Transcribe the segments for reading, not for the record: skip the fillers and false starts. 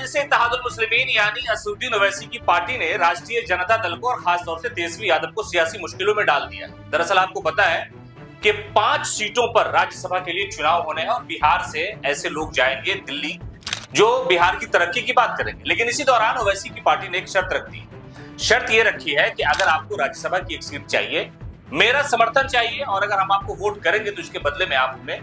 मजलिस इत्तेहादुल मुस्लिमीन यानी असदुद्दीन ओवैसी की पार्टी ने राष्ट्रीय जनता दल को और खासतौर से तेजस्वी यादव को सियासी मुश्किलों में डाल दिया। दरअसल आपको पता है कि 5 सीटों पर राज्यसभा के लिए चुनाव होने हैं और बिहार से ऐसे लोग जाएंगे दिल्ली जो बिहार की तरक्की की बात करेंगे। लेकिन इसी दौरान ओवैसी की पार्टी ने एक शर्त रख दी। शर्त यह रखी है कि अगर आपको राज्यसभा की एक सीट चाहिए, मेरा समर्थन चाहिए और अगर हम आपको वोट करेंगे तो इसके बदले में आप हमें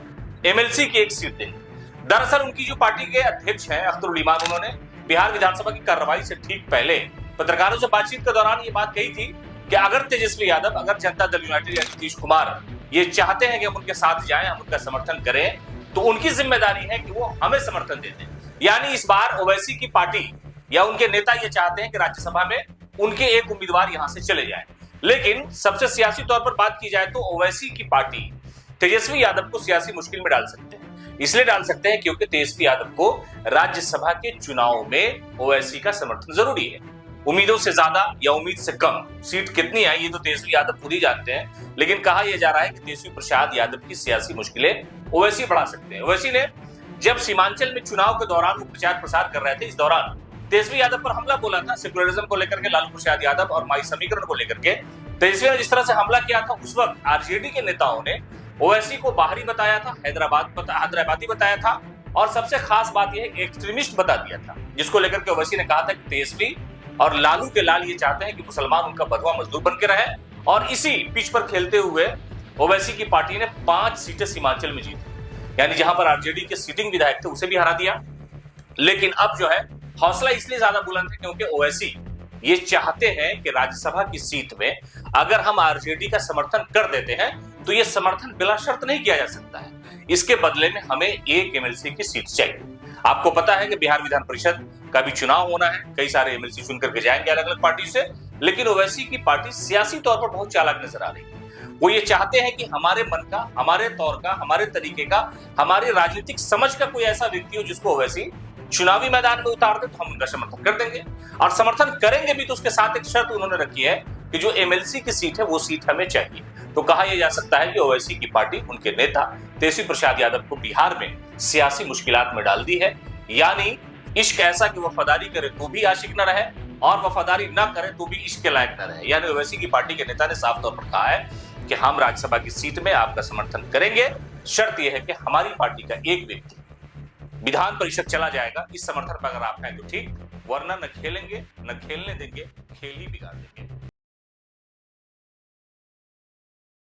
एमएलसी की एक सीट देंगे। दरअसल उनकी जो पार्टी के अध्यक्ष हैं अख्तरुल इमान, उन्होंने बिहार विधानसभा की कार्रवाई से ठीक पहले पत्रकारों से बातचीत के दौरान ये बात कही थी कि अगर तेजस्वी यादव, अगर जनता दल यूनाइटेड या नीतीश कुमार ये चाहते हैं कि हम उनके साथ जाएं, हम उनका समर्थन करें, तो उनकी जिम्मेदारी है कि वो हमें समर्थन दे दें। यानी इस बार ओवैसी की पार्टी या उनके नेता ये चाहते हैं कि राज्यसभा में उनके एक उम्मीदवार यहां से चले जाएं। लेकिन सबसे सियासी तौर पर बात की जाए तो ओवैसी की पार्टी तेजस्वी यादव को सियासी मुश्किल में डाल सकते हैं। इसलिए डाल सकते हैं क्योंकि तेजस्वी यादव को राज्यसभा के चुनाव में ओवैसी का समर्थन जरूरी है। उम्मीदों से ज्यादा या उम्मीद से कम सीट कितनी है ये तो तेजस्वी यादव खुद ही जानते हैं, लेकिन कहा यह जा रहा है कि तेजस्वी प्रसाद यादव की सियासी मुश्किलें ओवैसी बढ़ा सकते हैं। ओवैसी ने जब सीमांचल में चुनाव के दौरान वो प्रचार प्रसार कर रहे थे, इस दौरान तेजस्वी यादव पर हमला बोला था, सेकुलरिज्म को लेकर के, लालू प्रसाद यादव और माई समीकरण को लेकर के तेजस्वी ने जिस तरह से हमला किया था, उस वक्त आरजेडी के नेताओं ने ओवैसी को बाहरी बताया था, हैदराबादी बताया था और सबसे खास बात यह है कि एक्सट्रीमिस्ट बता दिया था, जिसको लेकर के ओवैसी ने कहा था कि तेजस्वी और लालू के लाल ये चाहते हैं कि मुसलमान उनका बधवा मजदूर बन के रहे। और इसी पिच पर खेलते हुए ओवैसी की पार्टी ने 5 सीटें सीमांचल में जीती, यानी जहां पर आरजेडी के सिटिंग विधायक थे उसे भी हरा दिया। लेकिन अब जो है हौसला इसलिए ज्यादा बुलंद है क्योंकि ओवैसी ये चाहते हैं कि राज्यसभा की सीट में अगर हम आरजेडी का समर्थन कर देते हैं तो ये समर्थन बिला शर्त नहीं किया जा सकता है, इसके बदले में हमें एक एमएलसी की सीट चाहिए। आपको पता है कि बिहार विधान परिषद का भी चुनाव होना है, कई सारे एमएलसी चुन करके जाएंगे अलग अलग पार्टी से। लेकिन ओवैसी की पार्टी सियासी तौर पर बहुत चालाक नजर आ रही है। वो ये चाहते हैं कि हमारे मन का, हमारे तौर का, हमारे तरीके का, हमारी राजनीतिक समझ का कोई ऐसा व्यक्ति हो जिसको ओवैसी चुनावी मैदान में उतार दे तो हम उनका समर्थन कर देंगे। और समर्थन करेंगे भी तो उसके साथ एक शर्त उन्होंने रखी है कि जो एमएलसी की सीट है वो सीट हमें चाहिए। तो कहा यह जा सकता है कि ओवैसी की पार्टी उनके नेता तेजस्वी प्रसाद यादव को बिहार में सियासी मुश्किलात में डाल दी है। यानी इश्क ऐसा कि वफादारी करे तो भी आशिक न रहे और वफादारी न करे तो भी इश्क के लायक न रहे। यानी ओवैसी की पार्टी के नेता ने साफ तौर पर कहा है कि हम राज्यसभा की सीट में आपका समर्थन करेंगे, शर्त यह है कि हमारी पार्टी का एक व्यक्ति विधान परिषद चला जाएगा। इस समर्थन पर अगर आप हैं तो ठीक, वरना न खेलेंगे, न खेलने देंगे, खेल ही बिगाड़ देंगे।